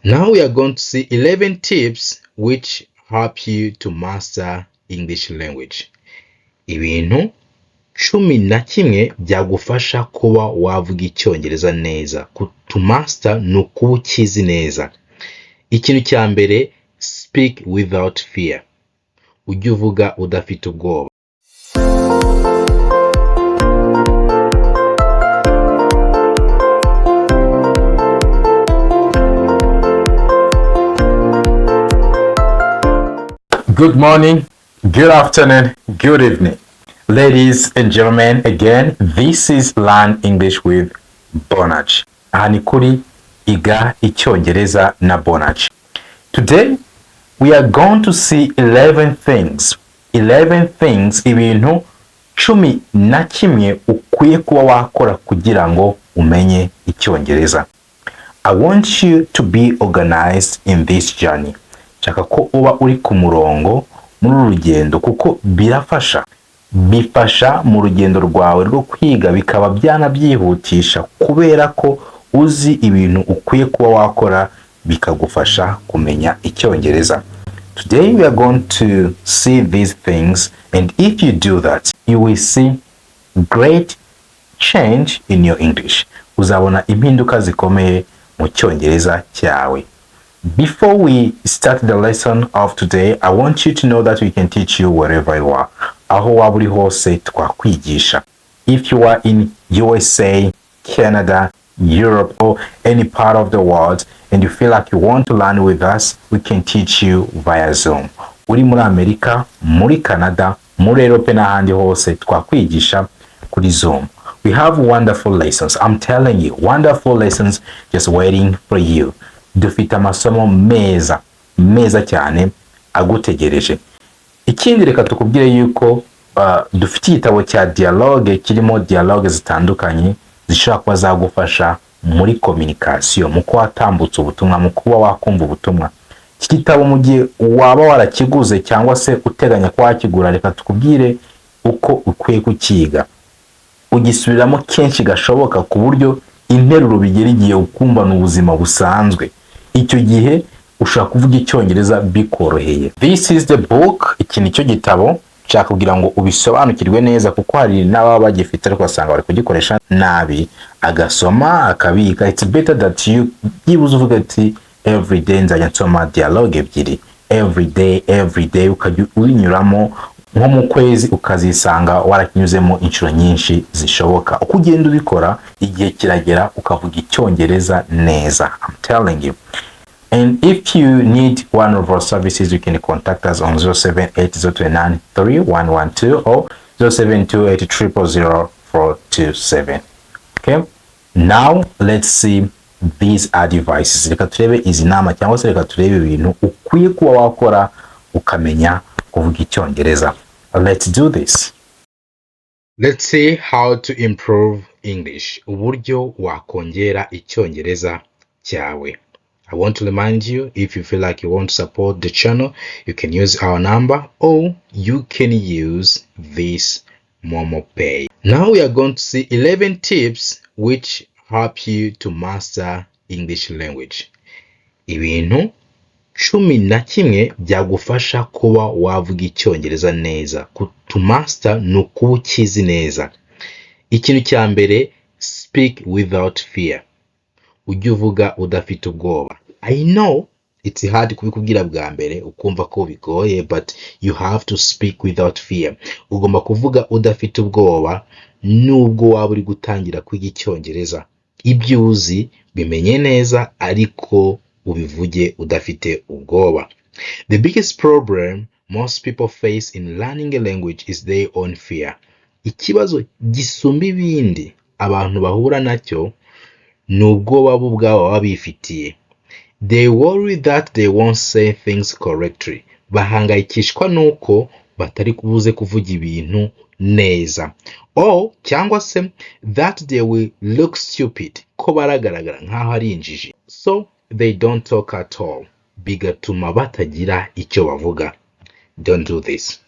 Now we are going to see 11 tips which help you to master English language. Ibintu 11 byagufasha kuba wavuga icyongereza neza. To master ni ukuba ukizi neza. Ikintu cya mbere, speak without fear. Ujye uvuga udafite ubwoba. Good morning, good afternoon, good evening. Ladies and gentlemen, again, this is Learn English with Bonaj. Aha ni kuri Iga Icyongereza na Bonaj. Today, we are going to see 11 things. 11 things, ibintu 11 ukwiye kuba wakora kugira ngo umenye Icyongereza. I want you to be organized in this journey. Nshaka ko uba uri ku murongo muri uru rugendo kuko bifasha mu rugendo rwawe rwo kwiga, bikaba byanabyihutisha kubera ko uzi ibintu ukwiye kuba wakora bikagufasha kumenya Icyongereza. Today we are going to see these things, and if you do that, you will see great change in your English. Uzabona impinduka zikomeye mu Cyongereza cyawe. Before we start the lesson of today, I want you to know that we can teach you wherever you are. Aho waba uri hose twakwigisha. If you are in USA, Canada, Europe, or any part of the world, and you feel like you want to learn with us, we can teach you via Zoom. Uri muri Amerika, muri Canada, muri Europe n'ahandi hose twakwigisha kuri Zoom. We have wonderful lessons. I'm telling you, wonderful lessons just waiting for you. Dufite amasomo meza cyane agutegereje. Ikindi reka tukubwire yuko dufite igitabo cya dialogue kirimo dialogue zitandukanye zishobora kuba zagufasha muri communication, mu kwatambutsa ubutumwa, mu kuba wakumva ubutumwa. Iki gitabo mu gihe waba warakiguze cyangwa se uteganya ko wakigura, reka tukubwire uko ukwiye kukiga. Ugisubiramo kenshi gashoboka ku buryo interuro bigera igihe ukumva n'ubuzima busanzwe. Icyo gihe ushaka kuvuga Icyongereza bikoroheye. This is the book. Iki nicyo gitabo nshaka kugira ngo ubisobanukirwe neza, kuko hari n'ababa bagifite ariko basanga bari kugikoresha nabi, agasoma akabika. It's better that you yibuze uvuga ati every day nzajya nsoma dialogue ebyiri, every day ukajya uyinyuramo nko mu kwezi ukazisanga warakinyuzemo inshuro nyinshi zishoboka. Uko ugenda ubikora, igihe kiragera ukavuga Icyongereza neza. I'm telling you. And if you need one of our services, you can contact us on 0780293112 or 0728000427. Okay? Now let's see these are devices. Reka turebe izi nama cyangwa se reka turebe ibintu ukwiye kuba wakora ukamenya kuvuga Icyongereza. Let's do this. Let's see how to improve English. Uburyo wakongera Icyongereza cyawe. I want to remind you, if you feel like you want to support the channel, you can use our number or you can use this Momo Pay. Now we are going to see 11 tips which help you to master English language. Ibintu 11 byagufasha kuba wavuga Icyongereza neza. To master ni ukuba ukizi neza. Ikintu cya mbere, speak without fear. Ujye uvuga udafite ubwoba. I know it's hard kubikubwira bwa mbere ukumva ko bigoye, but you have to speak without fear. Ugomba kuvuga udafite ubwoba nubwo waba uri gutangira kwiga Icyongereza. Ibyo uzi bimenye neza ariko ubivuge udafite ubwoba. The biggest problem most people face in learning a language is their own fear. Ikibazo gisumba ibindi abantu bahura nacyo n'ubwoba bo ubwabo baba bifitiye. They worry that they won't say things correctly. Bahangayikishwa nuko batari kubuze kuvuga ibintu neza. Or cyangwa se that they will look stupid, ko baragaragara nk'aho ari injiji. So they don't talk at all. Bigatuma batagira icyo bavuga. Don't do this.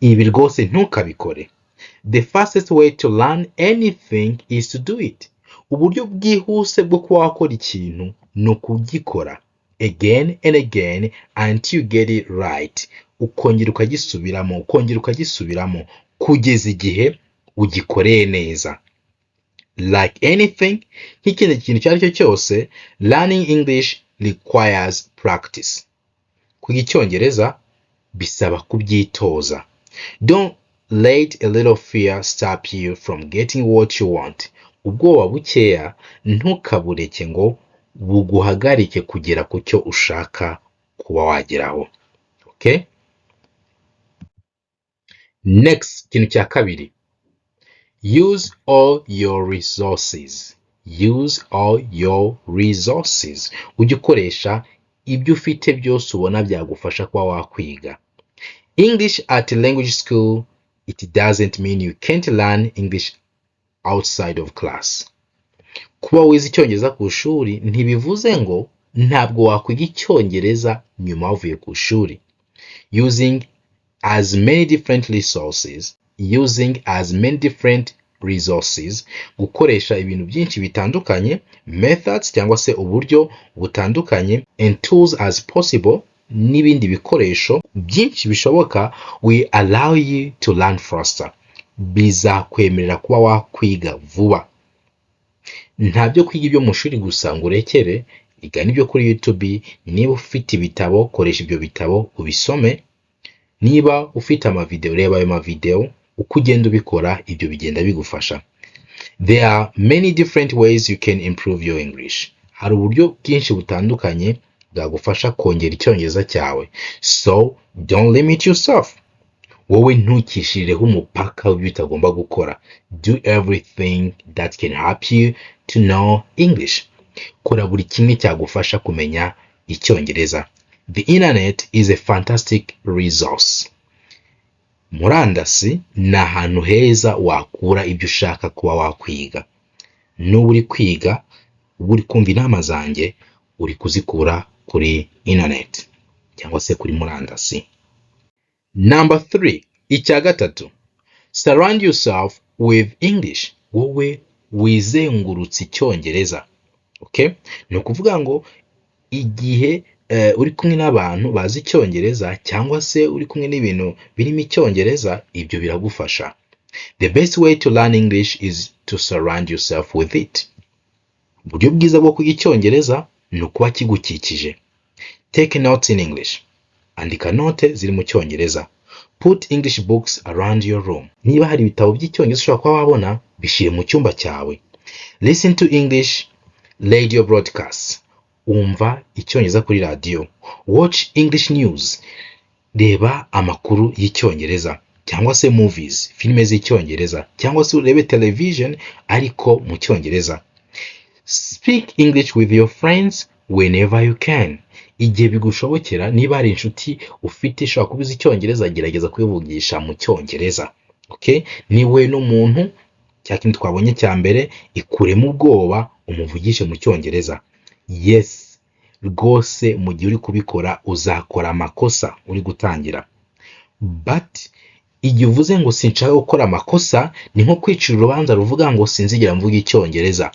Ibi rwose ntukabikore. The fastest way to learn anything is to do it. Uburyo bwihuse bwo kuba wakora ikintu ni ukugikora. again and again until you get it right. Ukongera ukagisubiramo kugeza igihe ugikoreye neza. Like anything, nk'ikindi kintu icyo ari cyo cyose, learning English requires practice. Kwiga icyongereza bisaba kubyitoza. Don't let a little fear stop you from getting what you want. Ubwoba bukeya ntukabureke ngo buguhagarike kugera ku cyo ushaka kuba wageraho. Okay? Next, ikintu cya kabiri. Use all your resources. Use all your resources. Ujye ukoresha ibyo ufite byose ubona byagufasha kuba wakwiga. English at a language school, it doesn't mean you can't learn English outside of class. Kuba wize icyongereza ku ishuri ntibivuze ngo ntabwo wakwiga icyongereza nyuma uvuye ku ishuri. Using as many different resources, gukoresha ibintu byinshi bitandukanye, methods cyangwa se uburyo butandukanye, and tools as possible, n'ibindi bikoresho byinshi bishoboka, will allow you to learn faster. Bizakwemerera kuba wakwiga vuba. Ntabyo kwiga ibyo mu shuri gusa ngo urekere, iga n'ibyo kuri YouTube. Niba ufite ibitabo, koresha ibyo bitabo ubisome. Niba ufite amavideo, reba ayo mavideo. Uko ugenda ubikora, ibyo bigenda bigufasha. There are many different ways you can improve your English. Hari uburyo bwinshi butandukanye bwagufasha kongera icyongereza cyawe. So don't limit yourself. Wowe ntukishirireho umupaka w'ibyo utagomba gukora. Do everything that can help you to know English. Kora buri kimwe cyagufasha kumenya icyongereza. The internet is a fantastic resource. Murandasi ni ahantu heza wakura ibyo ushaka kuba wakwiga. N'ubu uri kwiga, ubu uri kumva inama zanjye, uri kuzikura kuri internet cyangwa se kuri murandasi. Number 3, icya gatatu. Surround yourself with English. Wowe wizengurutse icyongereza. Okay? Ni ukuvuga ngo igihe uri kumwe n'abantu bazi icyongereza cyangwa se uri kumwe n'ibintu birimo icyongereza, ibyo biragufasha. The best way to learn English is to surround yourself with it. Uburyo bwiza bwo kwiga icyongereza ni ukuba kigukikije. Take notes in English. Andika note ziri mu cyongereza. Put English books around your room. Niba hari ibitabo by'icyongereza ushobora kuba wabona, bishyire mu cyumba cyawe. Listen to English radio broadcasts. Umva icyongereza kuri radio. Watch English news. Reba amakuru y'icyongereza cyangwa se movies, filime z'icyongereza cyangwa se urebe television ariko mu cyongereza. Speak English with your friends whenever you can. Igihe bigushobokera, niba hari inshuti ufite ishobora kubiza icyongereza, gerageza kubivugisha mu cyongereza. Okay? Niwe n'umuntu cya kintu twabonye cya mbere, ikuremo ubwoba, umuvugishe mu cyongereza. Yes, rwose mu gihe uri kubikora uzakora amakosa uri gutangira. But igihe uvuze ngo sinshaka gukora amakosa, ni nko kwicira urubanza ruvuga ngo sinzigera mvuga icyongereza.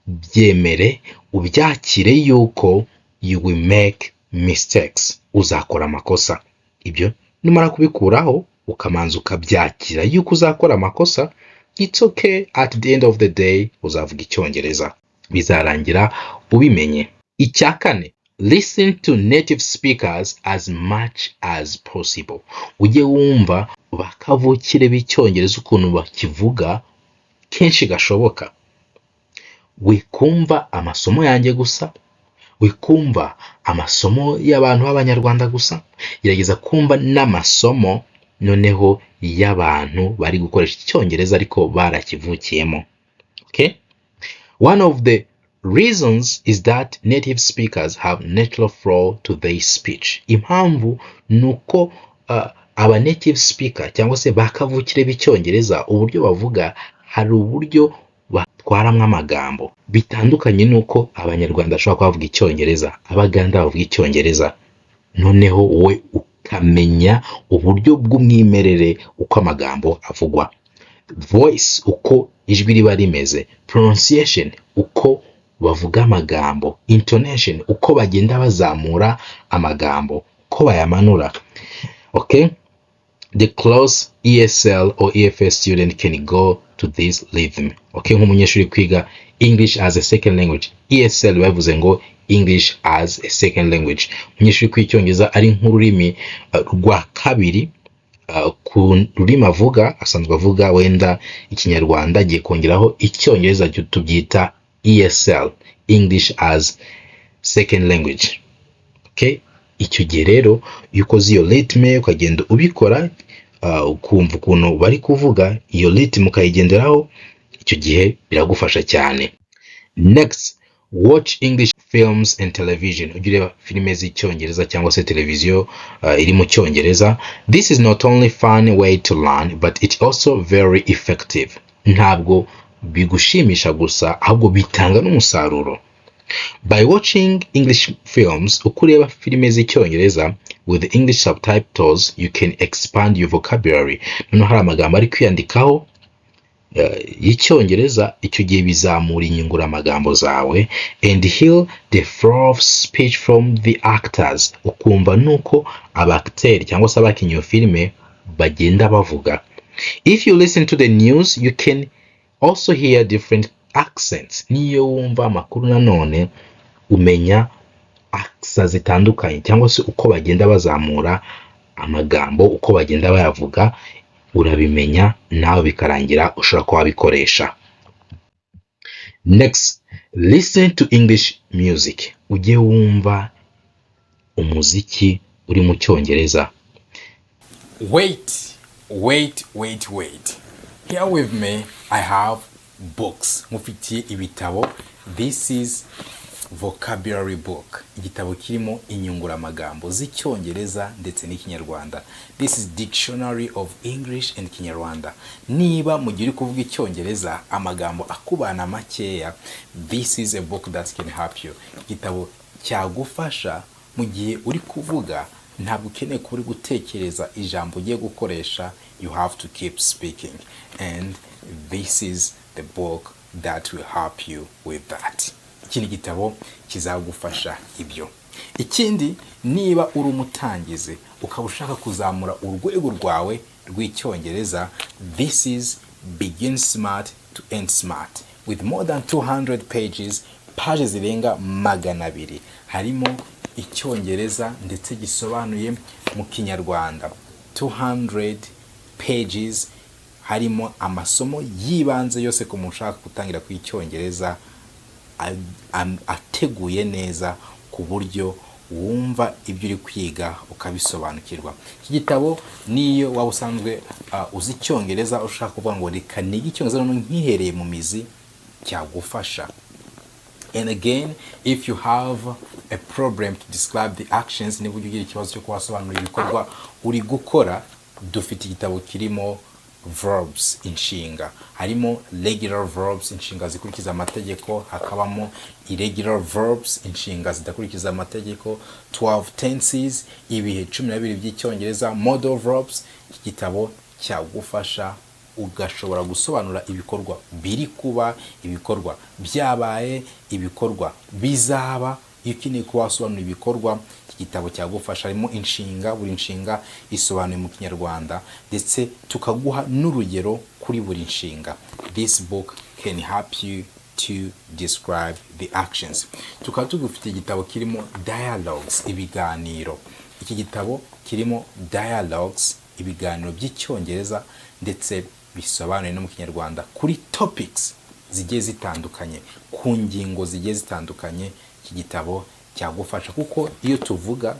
Byemere, ubyakire yuko you will make mistakes. Uzakora amakosa. Ibyo nimara kubikuraho ukamanza ukabyakira yuko uzakora amakosa, it's okay. At the end of the day uzavuga icyongereza. Bizarangira ubimenye. Icya kane, listen to native speakers as much as possible. Ujye wumva bakavukire b'icyongereza ukuntu bakivuga kenshi gashoboka. Wikumva amasomo yanjye gusa, wikumva amasomo y'abantu b'abanyarwanda gusa, gerageza kumva n'amasomo noneho y'abantu bari gukoresha icyongereza ariko barakivukiyemo. Okay? One of the reasons is that native speakers have natural flow to their speech. Impamvu nuko aba native speaker cyangwa se bakavukire b'icyongereza, uburyo bavuga hari uburyo batwaramwe amagambo bitandukanye nuko abanyarwanda bashobora kuvuga icyongereza, abaganda bavuga icyongereza. Noneho we ukamenya uburyo bw'umwimerere uko amagambo avugwa. Voice, uko ijwi riba rimeze. Pronunciation, uko bavuga amagambo, intonation, uko bagenda bazamura amagambo, uko bayamanura. Okay? The close ESL or EFS student can go to this rhythm. Okay, nk'umunyeshuri kwiga English as a second language. ESL bavuze ngo English as a second language. Umunyeshuri kwiga icyongereza ari nk'ururimi rwa kabiri ku rurimi avuga, asanzwe avuga wenda ikinyarwanda, agiye kongeraho icyongereza, tubyita ESL, English as second language. Okay? Icyo gihe rero iyo ukoze iyo ritme ukagenda ubikora, ukumva ukuntu bari kuvuga, iyo ritme ukayigenderaho, icyo gihe biragufasha cyane. Next, watch English films and television. Ujye ureba filime z'icyongereza cyangwa se televiziyo iri mu cyongereza. This is not only fun way to learn, but it's also very effective. Ntabwo bigushimisha gusa, ahubwo bitanga n'umusaruro. By watching English films, uko ureba filime z'icyongereza with English subtitles, you can expand your vocabulary. Noneho hari amagambo ari kwiyandikaho y'icyongereza, icyo gihe bizamura inyunguramagambo zawe, and hear the flow of speech from the actors. Ukumva nuko abacteri cyangwa se abakinnyi iyo filime bagenda bavuga. If you listen to the news, you can also hear different accents. Niyo wumva amakuru nanone umenya accents zitandukanye, cyangwa se uko bagenda bazamura amagambo, uko bagenda bayavuga, urabimenya nawe bikarangira ushobora kuba wabikoresha. Next, listen to English music. Ujye wumva umuziki uri mu cyongereza. Wait. Here with me, I have books. Mufitiye ibitabo. This is vocabulary book. Igitabo kirimo inyunguramagambo z'icyongereza ndetse n'ikinyarwanda. This is dictionary of English and Kinyarwanda. Niba mu gihe uri kuvuga icyongereza amagambo akubana makeya, this is a book that can help you. Igitabo cyagufasha mu gihe uri kuvuga, ntabwo ukeneye kuba uri gutekereza ijambo ugiye gukoresha, you have to keep speaking, and this is the book that will help you with that. Iki ni igitabo kizagufasha ibyo. Ikindi, niba uri umutangizi ukaba ushaka kuzamura urwego rwawe rw'icyongereza, this is Begin Smart to End Smart with more than 200 pages, page zirenga 200. Harimo icyongereza ndetse gisobanuye mu kinyarwanda, 200 pages. Harimo amasomo yibanze yose ku muntu ushaka gutangira ku icyongereza, ateguye neza ku buryo wumva ibyo uri kwiga ukabisobanukirwa. Iki gitabo niyo waba usanzwe uzi icyongereza ushaka kuvuga ngo reka nige icyongereza none nkihereye mu mizi, cyagufasha. And again, if you have a problem to describe the actions, niba ugira ikibazo cyo kubasobanurira ibikorwa uri gukora, dufite igitabo kirimo verbs, inshinga. Harimo regular verbs, inshinga zikurikiza amategeko, hakabamo irregular verbs, inshinga zidakurikiza amategeko, 12 tenses, ibihe 12 by'icyongereza, modal verbs. Iki gitabo cyagufasha ugashobora gusobanura ibikorwa biri kuba, ibikorwa byabaye, ibikorwa bizaba. Iyo ukeneye kuba wasobanura ibikorwa, iki gitabo cyagufasha. Harimo inshinga, buri nshinga isobanuye mu kinyarwanda, ndetse tukaguha n'urugero kuri buri nshinga. This book can help you to describe the actions. Tukaba tugufite igitabo kirimo dialogues, ibiganiro. Iki gitabo kirimo dialogues, ibiganiro by'icyongereza ndetse bisobanuye no mu kinyarwanda kuri topics zigiye zitandukanye, ku ngingo zigiye zitandukanye. Iki gitabo cyagufasha kuko iyo tuvuga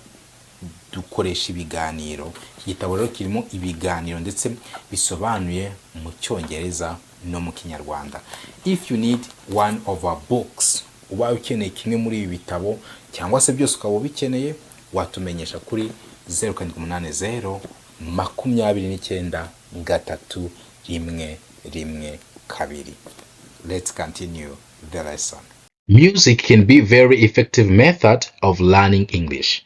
dukoresha ibiganiro. Iki gitabo rero kirimo ibiganiro ndetse bisobanuye mu cyongereza no mu kinyarwanda. If you need one of our books, ubaye ukeneye kimwe muri ibi bitabo cyangwa se byose ukaba ubikeneye, watumenyesha kuri 0780 29 312. Let's continue the lesson. Music can be a very effective method of learning English.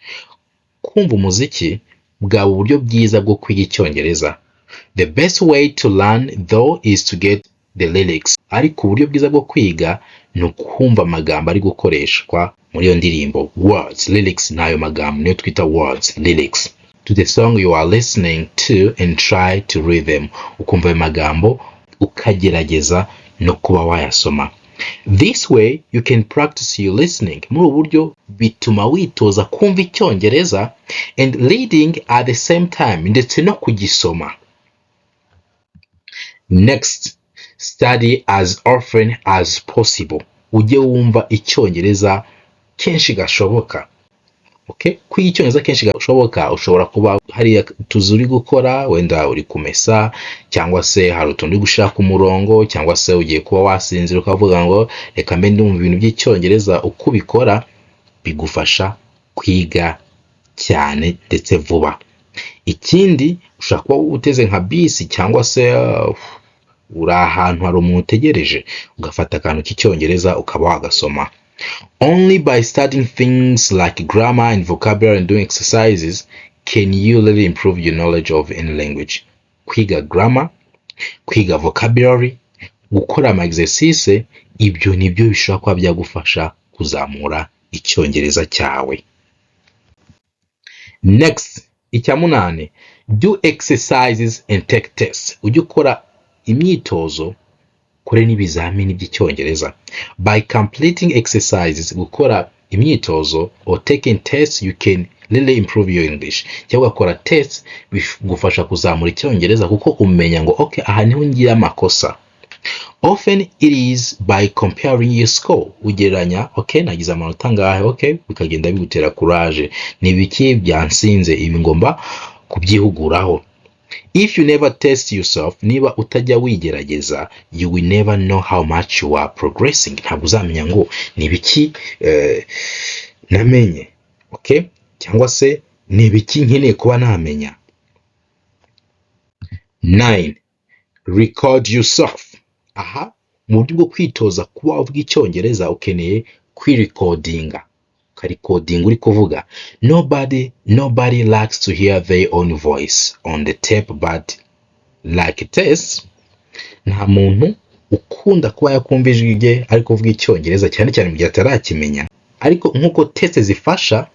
Kumva umuziki bwaba uburyo bwiza bwo kwiga icyongereza. The best way to learn though is to get the lyrics. Ariko uburyo bwiza bwo kwiga ni ukumva amagambo ari gukoreshwa muri iyo ndirimbo. Words, lyrics n'ayo magambo niyo twita words, lyrics to the song you are listening to and try to read them. Ukumva ayo magambo ukagerageza no kuba wayasoma. This way you can practice your listening. Muri ubu buryo bituma witoza kumva icyongereza and reading at the same time, ndetse no kugisoma. Next, study as often as possible. Ujye wumva icyongereza kenshi gashoboka. Okay? Kwiga icyongereza kenshi gashoboka, ushobora kuba hari tuzi uri gukora, wenda uri kumesa, cyangwa se hari utundi gushaka umurongo, cyangwa se ugiye kuba wasinzira ukavuga ngo reka mbe ndumva ibintu by'icyongereza. Uko ubikora bigufasha kwiga cyane ndetse vuba. Ikindi, ushobora kuba uteze nka bisi cyangwa se uri ahantu hari umuntu utegereje, ugafata akantu k'icyongereza ukaba wagasoma. Only by studying things like grammar and vocabulary and doing exercises can you really improve your knowledge of any language. Kwiga grammar, kwiga vocabulary, gukora ama exercice, ibyo nibyo bishobora kuba byagufasha kuzamura icyongereza cyawe. Next, icya 8, do exercises and take tests. Ujye ukora imyitozo, kore n'ibizamini by'icyongereza. By completing exercises, gukora imyitozo, or taking tests, you can really improve your English. Cyangwa gukora tests bigufasha kuzamura icyongereza kuko umenya ngo okay, aha niho ngira amakosa. Often it is by comparing your score. Ugereranya, okay, nagize amanota ngahe, okay, bikagenda bigutera courage. Ni biki byansinze, ibi ngomba kubyihuguraho. If you never test yourself, niba utajya wigerageza, you will never know how much you are progressing. Ntabwo uzamenya ngo ni biki namenye, okay, cyangwa se ni biki nkeneye kuba namenya. 9, record yourself. Aha, mu buryo bwo kwitoza kuba uvuga icyongereza ukeneye kwirecordinga. Recording uri kuvuga. Nobody likes to hear their own voice on the tape, but like tests, nta muntu ukunda kuba yakumva ijwi rye ari kuvuga icyongereza, cyane cyane mu gihe atarakimenya. Ariko nkuko test zifasha,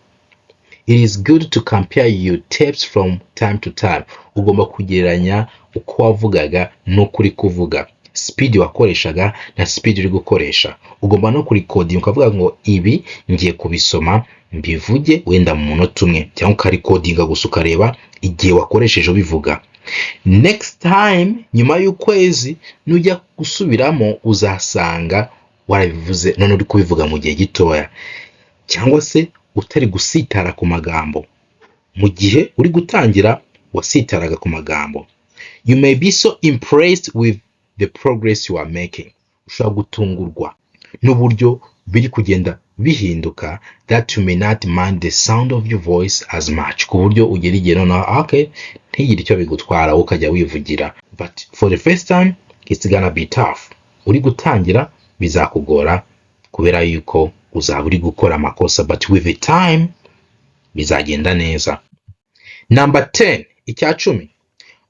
it is good to compare your tapes from time to time. Ugomba kugereranya uko wavugaga n'uko uri kuvuga, speed wakoreshaga na speed uri gukoresha. Ugomba no kurecording ukavuga ngo ibi ngiye kubisoma mbivuge wenda mu munota umwe, cyangwa ukarecordinga gusa ukareba igihe wakoresheje ubivuga. Next time, nyuma y'ukwezi nujya gusubiramo, uzasanga warabivuze none uri kubivuga mu gihe gitoya, cyangwa se utari gusitara ku magambo. Mu gihe uri gutangira wasitaraga ku magambo. You may be so impressed with the progress you are making. Ushobora gutungurwa n'uburyo biri kugenda bihinduka, that you may not mind the sound of your voice as much. Ku buryo ugera igihe noneho okay, ntigire icyo bigutwara ukajya wivugira. But for the first time, it's gonna be tough. Uri gutangira bizakugora kubera yuko uzaba uri gukora amakosa, but with the time bizagenda neza. Number 10, icya 10.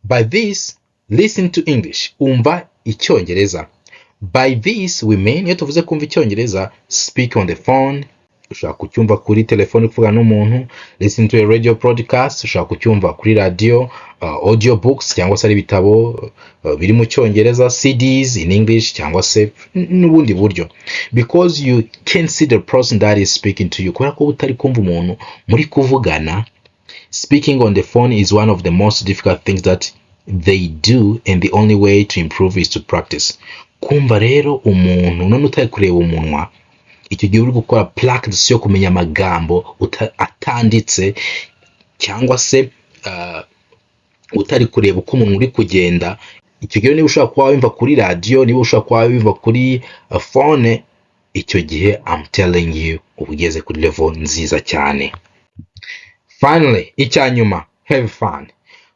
By this, listen to English. Umva icyongereza. By this we mean, iyo tuvuze kumva icyongereza, speak on the phone. Ushobora kucyumva kuri telefone kuvuga n'umuntu. Listen to a radio broadcast. Ushobora kucyumva kuri radio, audio books cyangwa se ari ibitabo biri mu cyongereza, CDs in English cyangwa se n'ubundi buryo. Because you can see the person that is speaking to you. Kubera ko utari kumva umuntu muri kuvugana. Speaking on the phone is one of the most difficult things that they do, and the only way to improve is to practice. Kumva rero umuntu none utari kureba umunwa, icyo gihe uri gukora practice yo kumenya amagambo atanditse, cyangwa se utari kureba uko umuntu uri kugenda. Icyo gihe niba ushaka kuba wumva kuri radio, niba ushaka kuba wumva kuri phone, icyo gihe I'm telling you ubugeze kuri level nziza cyane. Finally, icyanyuma, have fun.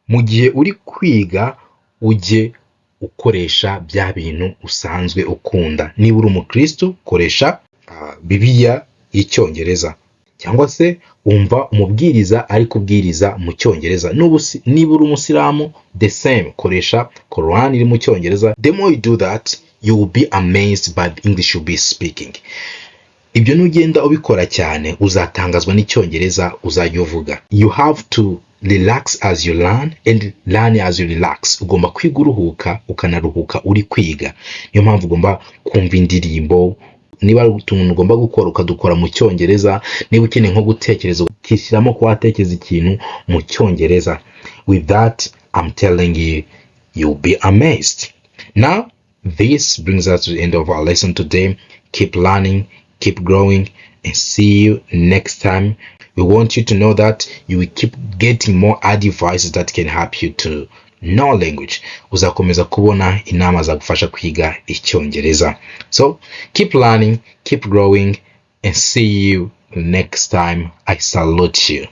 Mu gihe uri kwiga ujye ukoresha bya bintu usanzwe ukunda. Niba uri umukristo, koresha Bibiliya y'icyongereza, cyangwa se umva umubwiriza ari kubwiriza mu cyongereza. Niba uri umusilamu, the same, koresha Quran iri mu cyongereza. The more you do that, you will be amazed by the English you'll be speaking. Ibyo nugenda ubikora cyane uzatangazwa n'icyongereza uzajya uvuga. You have to relax as you learn and learn as you relax. Ugomba kwiga uruhuka ukanaruhuka uri kwiga. Niyo mpamvu ugomba kumva indirimbo, niba utuntu ugomba gukora ukadukora mu cyongereza, niba ukeneye nko gutekereza ukishyiramo ko watekereza ikintu mu cyongereza. With that, I'm telling you, you'll be amazed. Now, this brings us to the end of our lesson today. Keep learning, keep growing, and see you next time. We want you to know that you will keep getting more advices that can help you to know language. Uzakomeza kubona inama za kufasha kwiga icyongereza. So, keep learning, keep growing, and see you next time. I salute you.